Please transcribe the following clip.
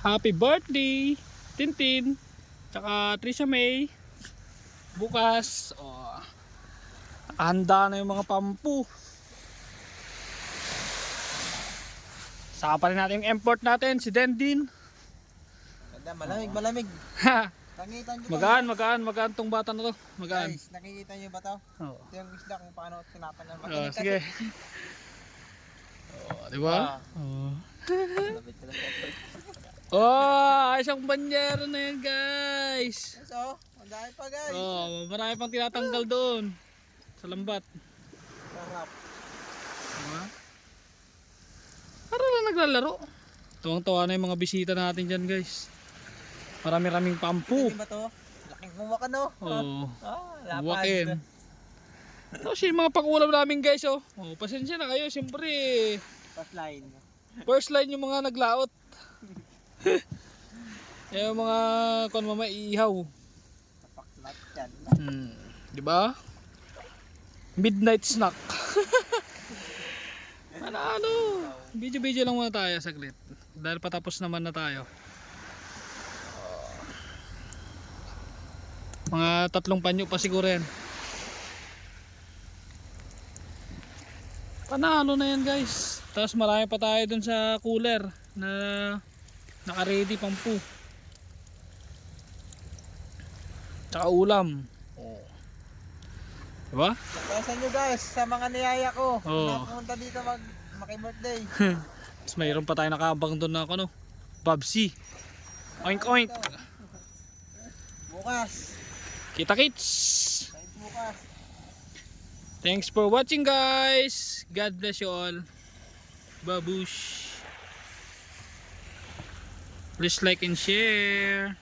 Happy birthday, Tintin. Tsaka Trisha May. Bukas, handa na yung mga pampu. Saka pa rin natin yung import natin, si Dendin. Malamig. Nakikita nyo Magaan tong bata na to. Magaan. Guys, nakikita nyo ba to? Oo. Ito yung isda kung paano tinatanong. Sige. Diba? Ayos ang banyero na yan, guys. So, ang dami pa, guys. Marami pang tinatanggal doon sa lambat. Sarap. Diba? Para lang naglalaro. Tuwang-tuwa na yung mga bisita natin dyan, guys. Marami-raming pampu. Hindi ba to? Laking huwak ano? Lapad. Huwakin. Tapos yung mga pakulam namin, guys, pasensya na kayo, siyempre. First line yung mga naglaot. Yung mga kung mamaiihaw. Tapaklat yan. Diba? Midnight snack. Video lang muna tayo saglit. Dahil patapos naman na tayo. Mga 3 panyo pa siguro yan. Panalo na yan, guys. Tapos marami pa tayo dun sa cooler na naka-ready pampu. Tsaka ulam. Diba? Pesa nyo, guys, sa mga niyaya ko. Nakapunta dito maki-birthday. Tapos mayroon pa tayo nakaabang doon na Babsi. Oink oink. Bukas. Kita-kits. Bukas. Thanks for watching, guys. God bless you all. Babush. Please like and share.